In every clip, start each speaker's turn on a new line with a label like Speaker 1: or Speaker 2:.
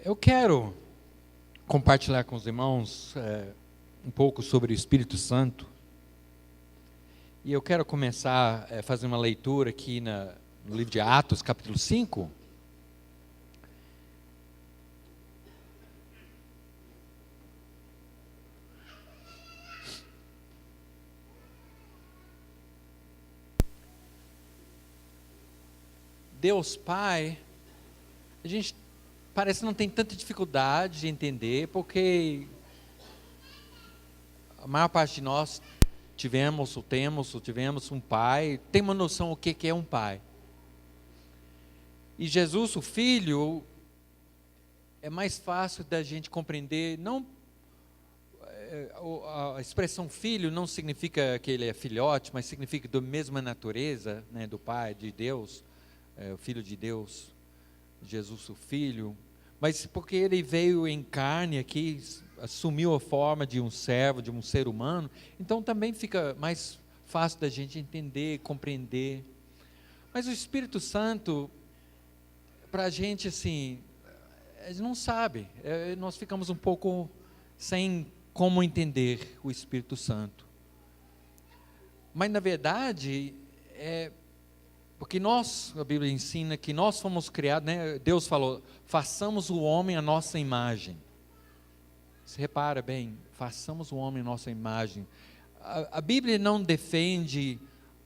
Speaker 1: Eu quero compartilhar com os irmãos um pouco sobre o Espírito Santo. E eu quero começar fazendo uma leitura aqui no livro de Atos, capítulo 5. Deus Pai, a gente parece que não tem tanta dificuldade de entender, porque a maior parte de nós tivemos um pai, tem uma noção o que é um pai. E Jesus, o Filho, é mais fácil da gente compreender. Não, a expressão filho não significa que ele é filhote, mas significa da mesma natureza, né, do Pai, de Deus, o Filho de Deus, Jesus o Filho. Mas porque ele veio em carne aqui, assumiu a forma de um servo, de um ser humano, então também fica mais fácil da gente entender, compreender. Mas o Espírito Santo, para a gente assim, a gente não sabe, nós ficamos um pouco sem como entender o Espírito Santo. Mas na verdade, porque a Bíblia ensina que nós fomos criados, né? Deus falou, façamos o homem à nossa imagem. Você repara bem, façamos o homem à nossa imagem. A Bíblia não defende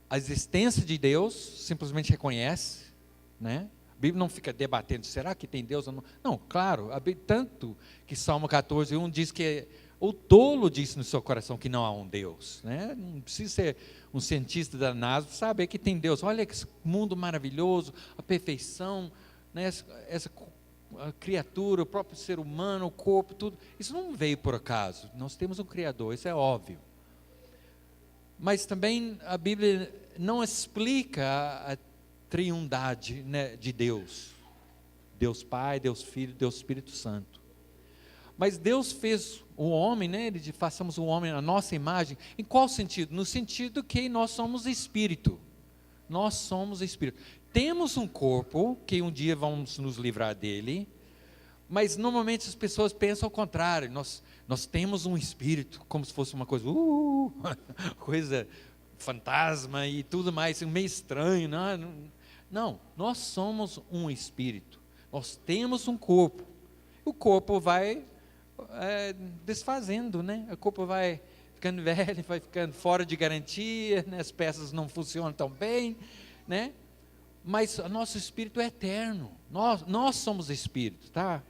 Speaker 1: a existência de Deus, simplesmente reconhece, né? A Bíblia não fica debatendo, será que tem Deus ou não? Não, claro, tanto que Salmo 14:1 diz que o tolo disse no seu coração que não há um Deus, né? Não precisa ser um cientista da NASA para saber que tem Deus. Olha que mundo maravilhoso, a perfeição, né? essa a criatura, o próprio ser humano, o corpo, tudo. Isso não veio por acaso. Nós temos um Criador, isso é óbvio. Mas também a Bíblia não explica a triundade, né, de Deus. Deus Pai, Deus Filho, Deus Espírito Santo. Mas Deus fez o homem, né? Ele diz, façamos o homem à nossa imagem. Em qual sentido? No sentido que nós somos espírito. Nós somos espírito. Temos um corpo, que um dia vamos nos livrar dele, mas normalmente as pessoas pensam ao contrário. Nós temos um espírito, como se fosse uma coisa, coisa fantasma e tudo mais, meio estranho. Não, nós somos um espírito. Nós temos um corpo. O corpo vai desfazendo, né? O corpo vai ficando velho, vai ficando fora de garantia, né? As peças não funcionam tão bem, né? Mas o nosso espírito é eterno. Nós somos espírito, tá?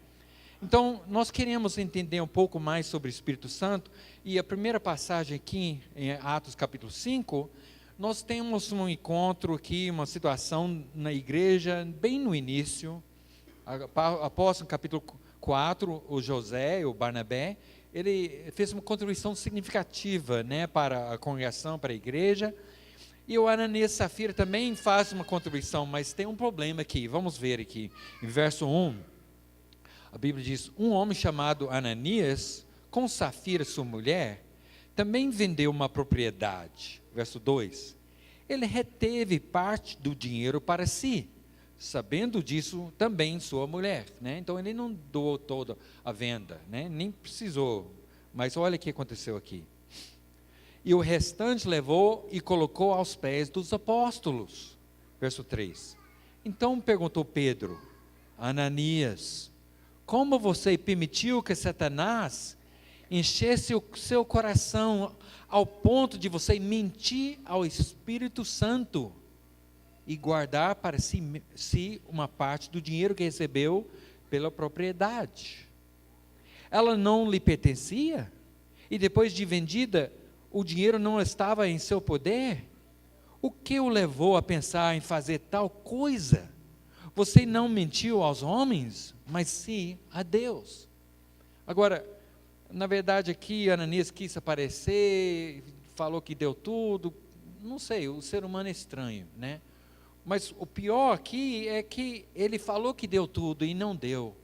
Speaker 1: Então, nós queremos entender um pouco mais sobre o Espírito Santo, e a primeira passagem aqui, em Atos capítulo 5, nós temos um encontro aqui, uma situação na igreja, bem no início, após o capítulo 4, o José, o Barnabé, ele fez uma contribuição significativa, né, para a congregação, para a igreja, e o Ananias e Safira também faz uma contribuição, mas tem um problema aqui, vamos ver aqui, em verso 1, a Bíblia diz, um homem chamado Ananias, com Safira sua mulher, também vendeu uma propriedade, verso 2, ele reteve parte do dinheiro para si, sabendo disso também sua mulher, né? Então ele não doou toda a venda, né? Nem precisou, mas olha o que aconteceu aqui, e o restante levou e colocou aos pés dos apóstolos, verso 3, então perguntou Pedro, Ananias, como você permitiu que Satanás enchesse o seu coração ao ponto de você mentir ao Espírito Santo e guardar para si uma parte do dinheiro que recebeu pela propriedade? Ela não lhe pertencia? E depois de vendida, o dinheiro não estava em seu poder? O que o levou a pensar em fazer tal coisa? Você não mentiu aos homens, mas sim a Deus. Agora, na verdade aqui Ananias quis aparecer, falou que deu tudo, não sei, o ser humano é estranho, né? Mas o pior aqui é que ele falou que deu tudo e não deu.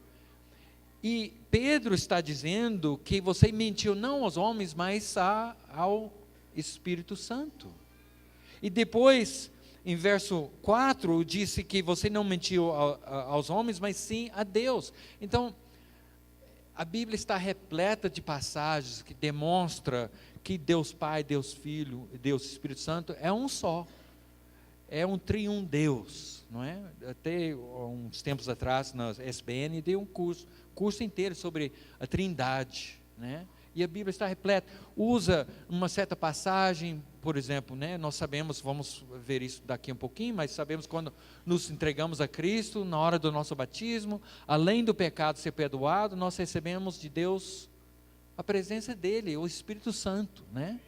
Speaker 1: E Pedro está dizendo que você mentiu não aos homens, mas ao Espírito Santo. E depois, em verso 4, disse que você não mentiu aos homens, mas sim a Deus. Então, A Bíblia está repleta de passagens que demonstram que Deus Pai, Deus Filho e Deus Espírito Santo é um só. É um triun Deus, não é? Até uns tempos atrás, na SBN, dei um curso inteiro sobre a Trindade, né? E a Bíblia está repleta. Usa uma certa passagem, por exemplo, né? Nós sabemos, vamos ver isso daqui um pouquinho, mas sabemos quando nos entregamos a Cristo, na hora do nosso batismo, além do pecado ser perdoado, nós recebemos de Deus a presença dEle, o Espírito Santo, né?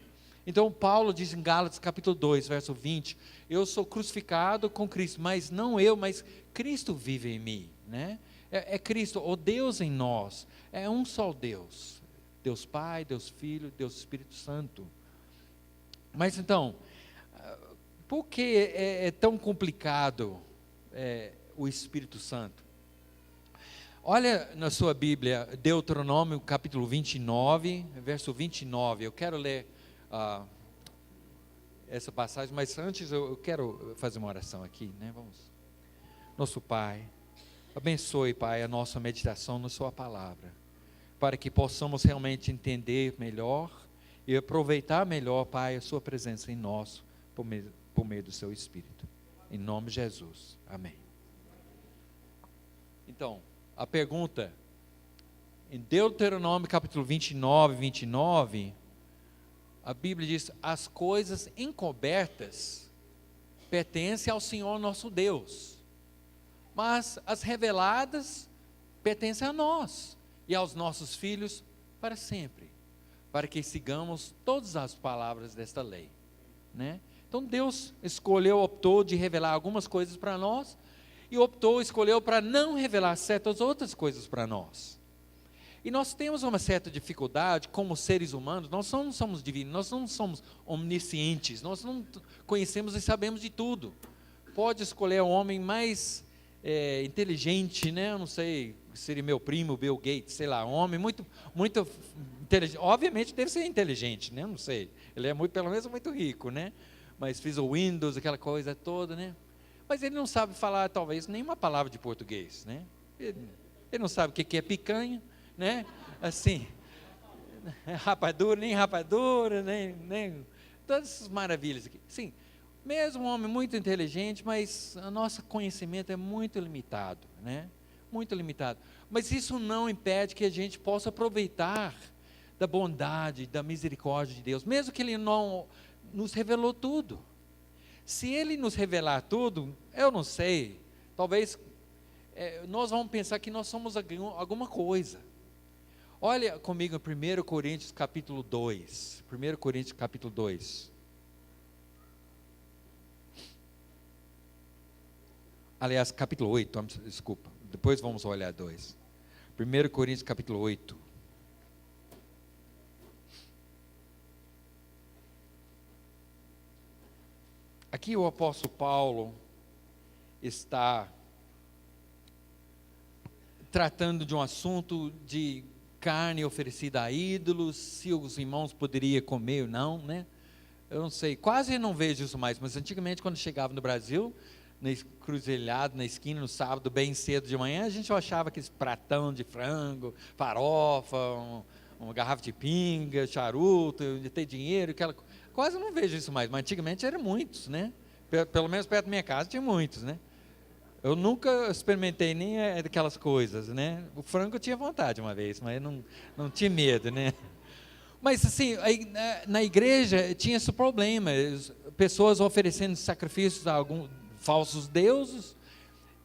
Speaker 1: Então Paulo diz em Gálatas capítulo 2, verso 20, eu sou crucificado com Cristo, mas não eu, mas Cristo vive em mim, né? É Cristo, o Deus em nós, é um só Deus, Deus Pai, Deus Filho, Deus Espírito Santo. Mas então, por que é tão complicado o Espírito Santo? Olha na sua Bíblia, Deuteronômio capítulo 29, verso 29, eu quero ler essa passagem, mas antes eu quero fazer uma oração aqui, né? Vamos. Nosso Pai, abençoe, Pai, a nossa meditação na sua palavra, para que possamos realmente entender melhor e aproveitar melhor, Pai, a sua presença em nós, por meio do seu Espírito. Em nome de Jesus. Amém. Então, a pergunta, em Deuteronômio capítulo 29, a Bíblia diz, as coisas encobertas pertencem ao Senhor nosso Deus, mas as reveladas pertencem a nós e aos nossos filhos para sempre, para que sigamos todas as palavras desta lei, né? Então Deus optou de revelar algumas coisas para nós, e escolheu para não revelar certas outras coisas para nós. E nós temos uma certa dificuldade, como seres humanos, nós não somos divinos, nós não somos omniscientes, nós não conhecemos e sabemos de tudo. Pode escolher o homem mais inteligente, né? Eu não sei, seria meu primo, Bill Gates, sei lá, um homem muito inteligente, obviamente deve ser inteligente, né? Não sei, ele é pelo menos muito rico, né? Mas fez o Windows, aquela coisa toda, né? Mas ele não sabe falar, talvez, nenhuma palavra de português, né? Ele não sabe o que é picanha, né? Assim, rapadura, nem todas essas maravilhas aqui. Sim, mesmo um homem muito inteligente, mas o nosso conhecimento é muito limitado, né? Muito limitado. Mas isso não impede que a gente possa aproveitar da bondade, da misericórdia de Deus, mesmo que Ele não nos revelou tudo. Se Ele nos revelar tudo, eu não sei, talvez nós vamos pensar que nós somos alguma coisa. Olha comigo em 1 Coríntios capítulo 2. 1 Coríntios capítulo 2. Aliás, capítulo 8, desculpa. Depois vamos olhar 2. 1 Coríntios capítulo 8. Aqui o apóstolo Paulo está tratando de um assunto de carne oferecida a ídolos, se os irmãos poderiam comer ou não, né? Eu não sei, quase não vejo isso mais, mas antigamente quando chegava no Brasil, na encruzilhada, na esquina, no sábado, bem cedo de manhã, a gente achava aqueles pratão de frango, farofa, uma garrafa de pinga, charuto, de ter dinheiro, quase não vejo isso mais, mas antigamente eram muitos, né? Pelo menos perto da minha casa tinha muitos, né? Eu nunca experimentei nem daquelas coisas, né? O frango eu tinha vontade uma vez, mas não tinha medo, né? Mas assim, na igreja tinha esse problema, pessoas oferecendo sacrifícios a alguns falsos deuses,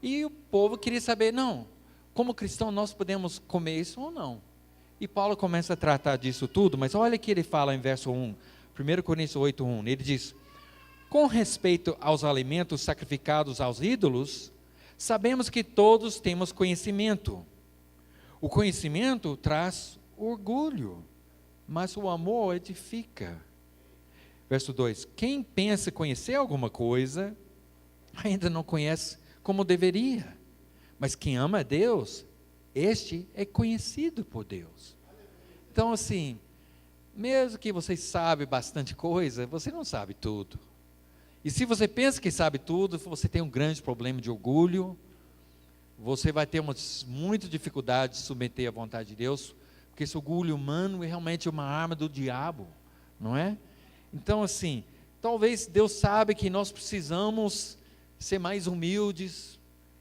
Speaker 1: e o povo queria saber, não, como cristão nós podemos comer isso ou não? E Paulo começa a tratar disso tudo, mas olha o que ele fala em verso 1, 1 Coríntios 8:1, ele diz, com respeito aos alimentos sacrificados aos ídolos, sabemos que todos temos conhecimento. O conhecimento traz orgulho, mas o amor edifica. Verso 2, quem pensa conhecer alguma coisa, ainda não conhece como deveria. Mas quem ama a Deus, este é conhecido por Deus. Então assim, mesmo que você sabe bastante coisa, você não sabe tudo. E se você pensa que sabe tudo, você tem um grande problema de orgulho, você vai ter muita dificuldade de submeter à vontade de Deus, porque esse orgulho humano é realmente uma arma do diabo, não é? Então, assim, talvez Deus sabe que nós precisamos ser mais humildes,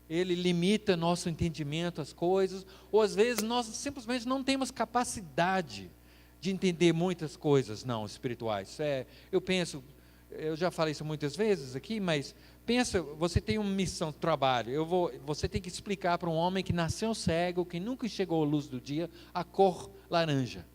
Speaker 1: Ele limita nosso entendimento às coisas, ou às vezes nós simplesmente não temos capacidade de entender muitas coisas, não, espirituais. Eu penso, eu já falei isso muitas vezes aqui, mas pensa, você tem uma missão de trabalho, você tem que explicar para um homem que nasceu cego, que nunca chegou à luz do dia, a cor laranja.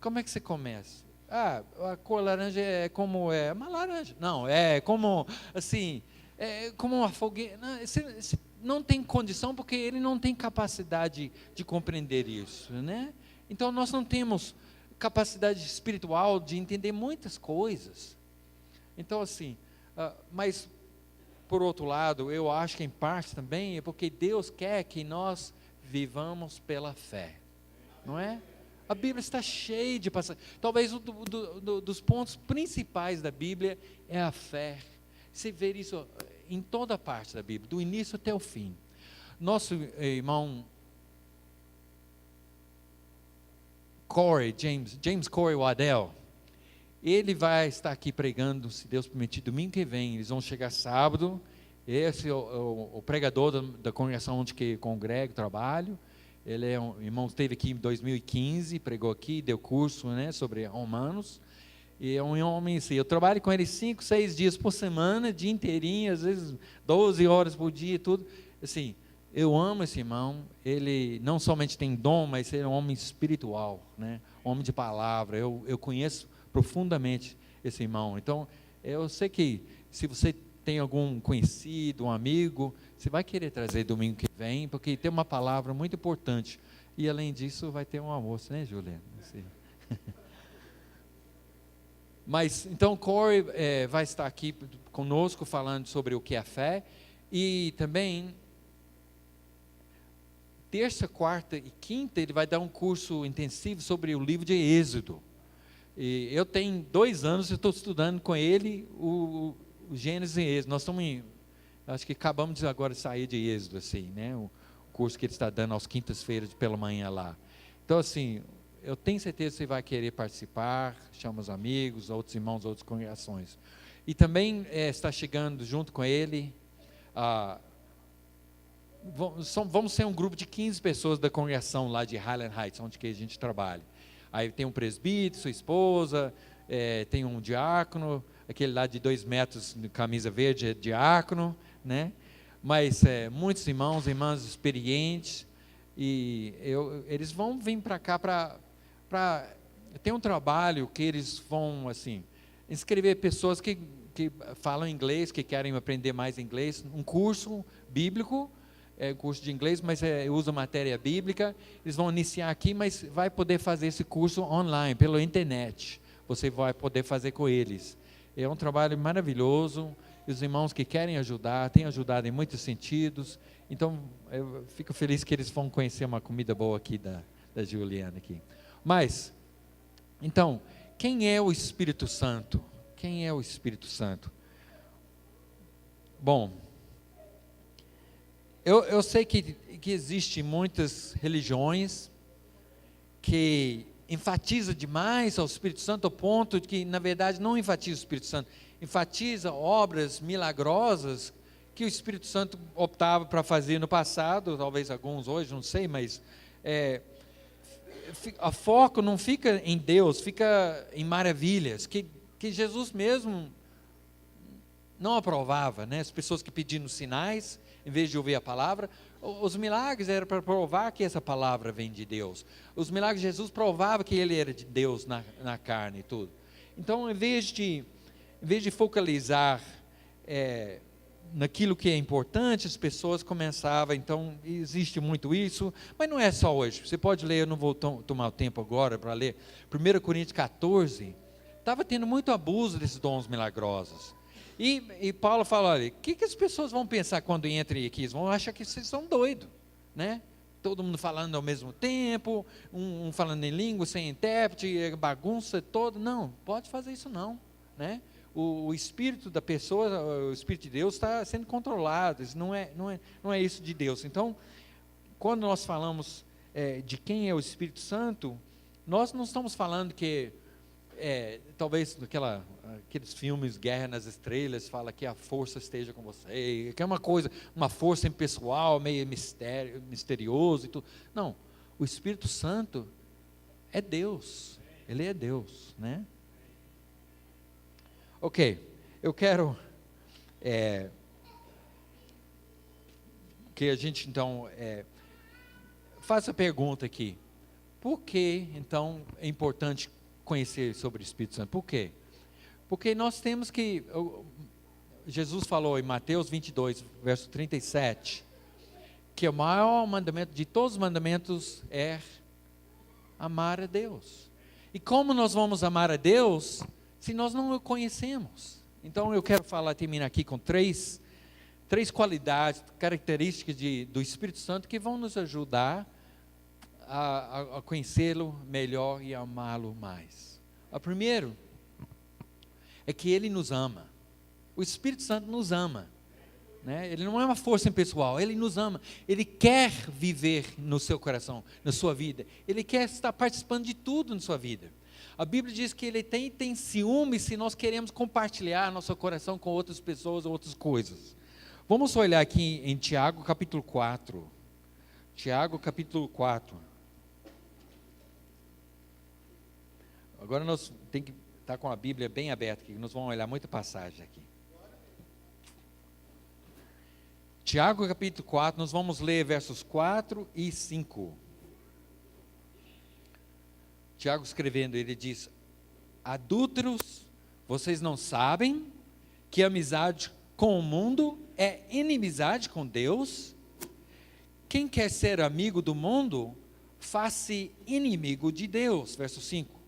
Speaker 1: Como é que você começa? A cor laranja é como uma laranja. Não, é como, assim, é como uma fogueira. Você não tem condição, porque ele não tem capacidade de compreender isso, né? Então, nós não temos capacidade espiritual de entender muitas coisas. Então, assim, mas, por outro lado, eu acho que em parte também é porque Deus quer que nós vivamos pela fé, não é? A Bíblia está cheia de passagens. Talvez dos pontos principais da Bíblia é a fé. Você vê isso em toda parte da Bíblia, do início até o fim. Nosso irmão Corey, James Corey Waddell, ele vai estar aqui pregando, se Deus permitir, domingo que vem. Eles vão chegar sábado. Esse é o pregador da congregação onde que congrego, trabalho. Ele é um irmão que esteve aqui em 2015, pregou aqui, deu curso, né, sobre Romanos. E é um homem assim, eu trabalho com ele 5, 6 dias por semana, dia inteirinho, às vezes 12 horas por dia, tudo. Assim, eu amo esse irmão. Ele não somente tem dom, mas ele é um homem espiritual, né, homem de palavra. Eu conheço profundamente esse irmão. Então, eu sei que se você tem algum conhecido, um amigo, você vai querer trazer domingo que vem, porque tem uma palavra muito importante. E além disso, vai ter um almoço, né, Juliana? Mas, então, Corey vai estar aqui conosco falando sobre o que é a fé. E também, terça, quarta e quinta, ele vai dar um curso intensivo sobre o livro de Êxodo. E eu tenho 2 anos, eu estou estudando com ele o Gênesis e Êxodo. Nós estamos acho que acabamos de agora sair de Êxodo, assim, né? O curso que ele está dando às quintas-feiras pela manhã lá. Então, assim, eu tenho certeza que você vai querer participar, chama os amigos, outros irmãos, outras congregações. E também está chegando junto com ele, vamos ser um grupo de 15 pessoas da congregação lá de Highland Heights, onde que a gente trabalha. Aí tem um presbítero, sua esposa, tem um diácono, aquele lá de 2 metros, de camisa verde, é diácono, né? Mas muitos irmãos, irmãs experientes, e eles vão vir para cá para ter um trabalho que eles vão, assim, inscrever pessoas que falam inglês, que querem aprender mais inglês, um curso bíblico, curso de inglês, mas usa matéria bíblica. Eles vão iniciar aqui, mas vai poder fazer esse curso online, pela internet. Você vai poder fazer com eles. É um trabalho maravilhoso. E os irmãos que querem ajudar, têm ajudado em muitos sentidos. Então, eu fico feliz que eles vão conhecer uma comida boa aqui da Juliana aqui. Mas, então, quem é o Espírito Santo? Quem é o Espírito Santo? Bom, eu sei que existem muitas religiões que enfatiza demais ao Espírito Santo, ao ponto de que, na verdade, não enfatiza o Espírito Santo, enfatiza obras milagrosas que o Espírito Santo optava para fazer no passado, talvez alguns hoje, não sei, mas o foco não fica em Deus, fica em maravilhas, que Jesus mesmo não aprovava, né? As pessoas que pediam sinais, em vez de ouvir a palavra. Os milagres eram para provar que essa palavra vem de Deus. Os milagres de Jesus provavam que ele era de Deus na carne e tudo. Então, em vez de focalizar naquilo que é importante, as pessoas começavam, então, existe muito isso, mas não é só hoje. Você pode ler, eu não vou tomar o tempo agora para ler, 1 Coríntios 14, estava tendo muito abuso desses dons milagrosos. E Paulo fala, olha, o que as pessoas vão pensar quando entrem aqui? Eles vão achar que vocês são doidos, né? Todo mundo falando ao mesmo tempo, um falando em língua, sem intérprete, bagunça toda. Não, pode fazer isso não, né? O espírito da pessoa, o Espírito de Deus está sendo controlado, isso não é isso de Deus. Então, quando nós falamos de quem é o Espírito Santo, nós não estamos falando que, talvez aqueles filmes Guerra nas Estrelas, fala que a força esteja com você, que é uma força impessoal, meio misterioso e tudo. Não, o Espírito Santo é Deus, Ele é Deus, né? Ok, eu quero que a gente então faça a pergunta aqui: por que então é importante conhecer sobre o Espírito Santo? Por quê? Porque nós temos que, Jesus falou em Mateus 22, verso 37, que o maior mandamento de todos os mandamentos é amar a Deus. E como nós vamos amar a Deus se nós não o conhecemos? Então eu quero terminar aqui com três qualidades, características do Espírito Santo que vão nos ajudar a conhecê-lo melhor e amá-lo mais. O primeiro é que Ele nos ama. O Espírito Santo nos ama, né? Ele não é uma força impessoal, Ele nos ama. Ele quer viver no seu coração, na sua vida. Ele quer estar participando de tudo na sua vida. A Bíblia diz que Ele tem ciúme se nós queremos compartilhar nosso coração com outras pessoas ou outras coisas. Vamos olhar aqui em Tiago capítulo 4. Tiago capítulo 4. Agora nós temos que estar com a Bíblia bem aberta aqui, nós vamos olhar muita passagem aqui. Tiago capítulo 4, nós vamos ler versos 4 e 5. Tiago escrevendo, ele diz: adúlteros, vocês não sabem que a amizade com o mundo é inimizade com Deus? Quem quer ser amigo do mundo, faz-se inimigo de Deus. Verso 5.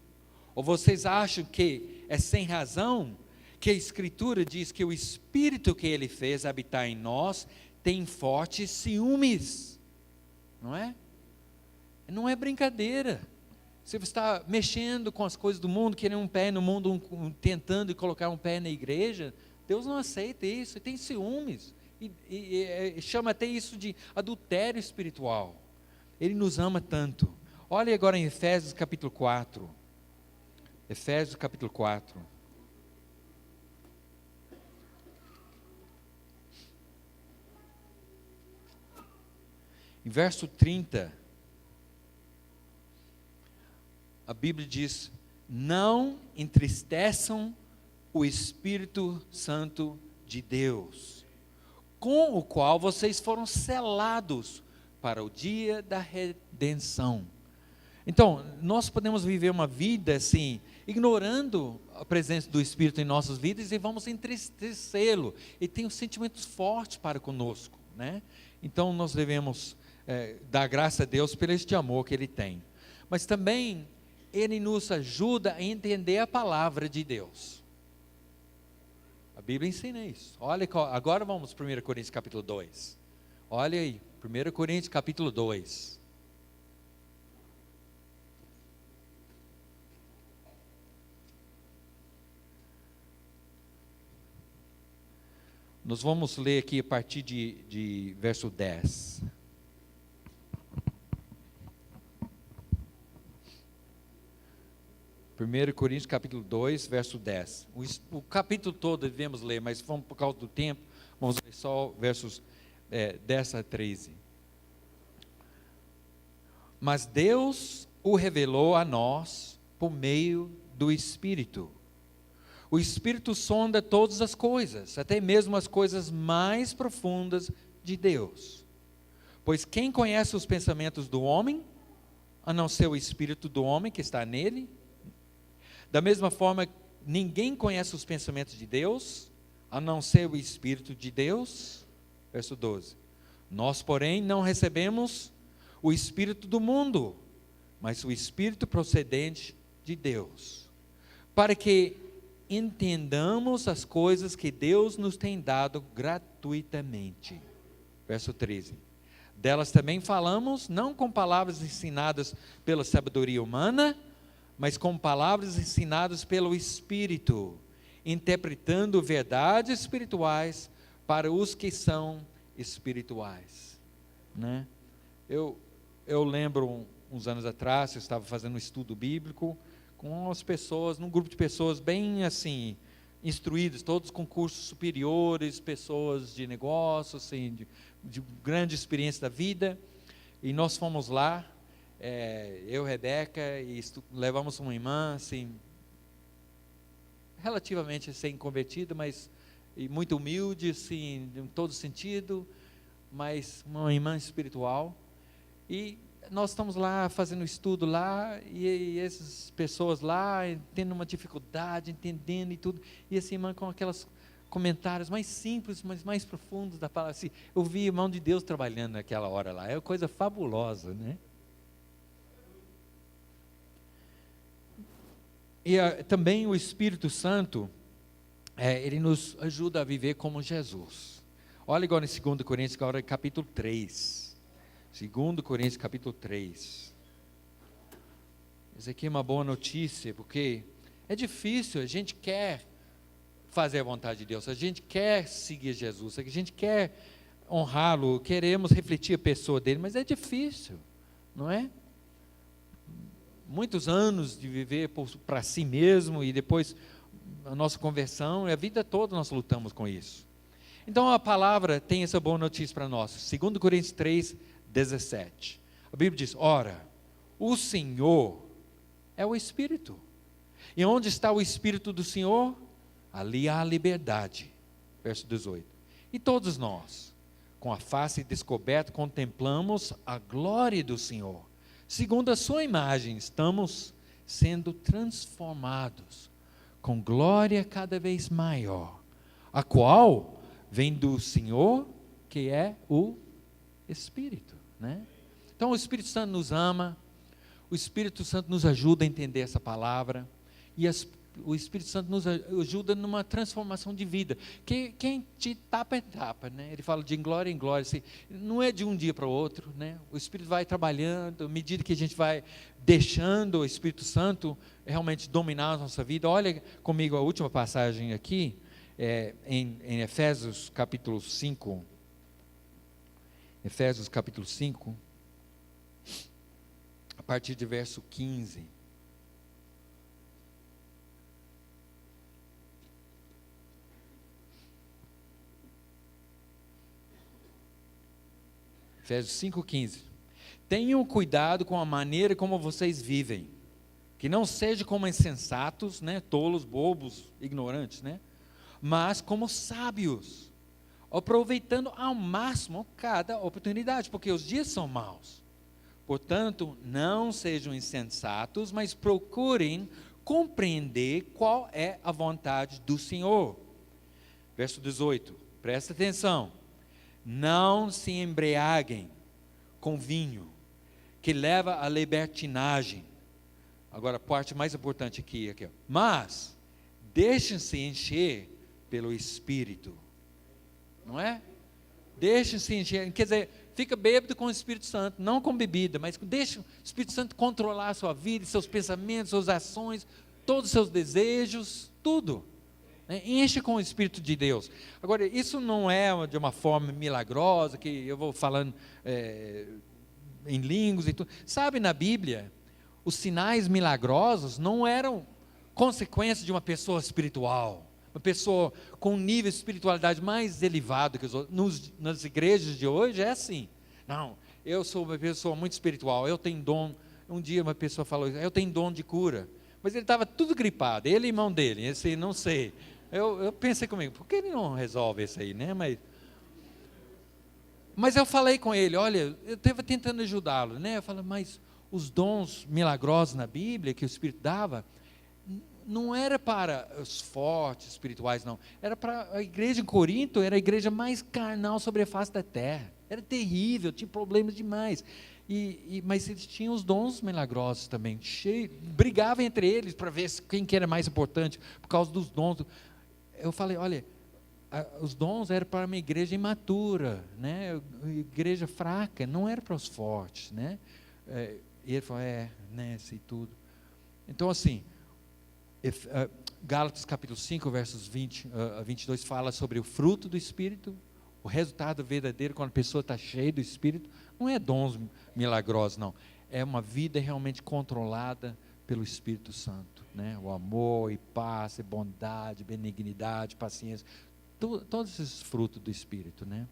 Speaker 1: Ou vocês acham que é sem razão que a Escritura diz que o Espírito que Ele fez habitar em nós tem fortes ciúmes? Não é? Não é brincadeira. Você está mexendo com as coisas do mundo, querendo um pé no mundo, tentando colocar um pé na igreja, Deus não aceita isso, tem ciúmes, e chama até isso de adultério espiritual. Ele nos ama tanto. Olha agora em Efésios capítulo 4. Efésios capítulo 4. Em verso 30, a Bíblia diz: não entristeçam o Espírito Santo de Deus, com o qual vocês foram selados para o dia da redenção. Então, nós podemos viver uma vida assim, ignorando a presença do Espírito em nossas vidas, e vamos entristecê-lo, e tem sentimentos fortes para conosco, né? Então nós devemos dar graça a Deus por este amor que Ele tem. Mas também Ele nos ajuda a entender a palavra de Deus. A Bíblia ensina isso. Olha, agora vamos para 1 Coríntios capítulo 2. Olha aí, 1 Coríntios capítulo 2. Nós vamos ler aqui a partir de verso 10. Primeiro Coríntios capítulo 2, verso 10. O capítulo todo devemos ler, mas vamos, por causa do tempo, vamos ler só versos 10 a 13. Mas Deus o revelou a nós por meio do Espírito. O Espírito sonda todas as coisas, até mesmo as coisas mais profundas de Deus. Pois quem conhece os pensamentos do homem, a não ser o Espírito do homem que está nele? Da mesma forma, ninguém conhece os pensamentos de Deus, a não ser o Espírito de Deus. Verso 12. Nós, porém, não recebemos o Espírito do mundo, mas o Espírito procedente de Deus, para que entendamos as coisas que Deus nos tem dado gratuitamente. Verso 13. Delas também falamos, não com palavras ensinadas pela sabedoria humana, mas com palavras ensinadas pelo Espírito, interpretando verdades espirituais para os que são espirituais, né? eu lembro, uns anos atrás, eu estava fazendo um estudo bíblico com as pessoas, num grupo de pessoas bem assim, instruídas, todos com cursos superiores, pessoas de negócios, assim, de grande experiência da vida, e nós fomos lá, eu, Rebeca, e levamos uma irmã, assim, relativamente sem convertida, mas e muito humilde, assim, em todo sentido, mas uma irmã espiritual, e nós estamos lá fazendo estudo lá, e essas pessoas lá, tendo uma dificuldade, entendendo e tudo, e essa irmã com aqueles comentários mais simples, mas mais profundos da palavra, assim, eu vi a mão de Deus trabalhando naquela hora lá, é uma coisa fabulosa, né? E também o Espírito Santo, ele nos ajuda a viver como Jesus. Olha agora em 2 Coríntios, agora capítulo 3. 2 Coríntios, capítulo 3. Isso aqui é uma boa notícia, porque é difícil, a gente quer fazer a vontade de Deus, a gente quer seguir Jesus, a gente quer honrá-lo, queremos refletir a pessoa dele, mas é difícil, não é? Muitos anos de viver para si mesmo e depois a nossa conversão, e a vida toda nós lutamos com isso. Então a palavra tem essa boa notícia para nós. 2 Coríntios 3, 17. A Bíblia diz: ora, o Senhor é o Espírito. E onde está o Espírito do Senhor? Ali há a liberdade. Verso 18. E todos nós, com a face descoberta, contemplamos a glória do Senhor. Segundo a sua imagem, estamos sendo transformados com glória cada vez maior, a qual vem do Senhor, que é o Espírito, né? Então o Espírito Santo nos ama, o Espírito Santo nos ajuda a entender essa palavra, e o Espírito Santo nos ajuda numa transformação de vida, que quem te etapa é etapa, né? Ele fala de glória em glória, assim, não é de um dia para o outro, né? O Espírito vai trabalhando, à medida que a gente vai deixando o Espírito Santo realmente dominar a nossa vida. Olha comigo a última passagem aqui, em Efésios capítulo 5, Efésios capítulo 5, a partir de verso 15. Efésios 5,15. Tenham cuidado com a maneira como vocês vivem, que não seja como insensatos, né, tolos, bobos, ignorantes, né, mas como sábios, aproveitando ao máximo cada oportunidade, porque os dias são maus. Portanto, não sejam insensatos, mas procurem compreender qual é a vontade do Senhor. Verso 18, presta atenção. Não se embriaguem com vinho, que leva à libertinagem. Agora, a parte mais importante aqui, ó. Mas deixem-se encher pelo Espírito, não é? Deixem-se encher, quer dizer, fica bêbado com o Espírito Santo, não com bebida, mas deixa o Espírito Santo controlar a sua vida, seus pensamentos, suas ações, todos os seus desejos, tudo. Enche com o Espírito de Deus. Agora, isso não é de uma forma milagrosa, que eu vou falando em línguas e tudo. Sabe, na Bíblia, os sinais milagrosos não eram consequência de uma pessoa espiritual, uma pessoa com um nível de espiritualidade mais elevado que os outros. Nas igrejas de hoje é assim. Não, eu sou uma pessoa muito espiritual, eu tenho dom. Um dia uma pessoa falou, eu tenho dom de cura. Mas ele estava tudo gripado, ele e irmão dele, esse não sei. Eu pensei comigo, por que ele não resolve isso aí, né? Mas eu falei com ele, olha, eu estava tentando ajudá-lo, né? Eu falei, mas os dons milagrosos na Bíblia que o Espírito dava, não era para os fortes espirituais, não. Era para a igreja em Corinto, era a igreja mais carnal sobre a face da terra. Era terrível, tinha problemas demais. Mas eles tinham os dons milagrosos também, brigavam entre eles para ver quem que era mais importante, por causa dos dons. Eu falei, olha, os dons eram para uma igreja imatura, né? Igreja fraca, não era para os fortes, né? E ele falou, né, isso e tudo. Então assim, Gálatas capítulo 5, versos 20 a 22, fala sobre o fruto do Espírito, O resultado verdadeiro, quando a pessoa está cheia do Espírito, não é dons milagrosos, não. É uma vida realmente controlada pelo Espírito Santo, né? O amor, e paz, e bondade, benignidade, paciência, todos esses frutos do Espírito, né?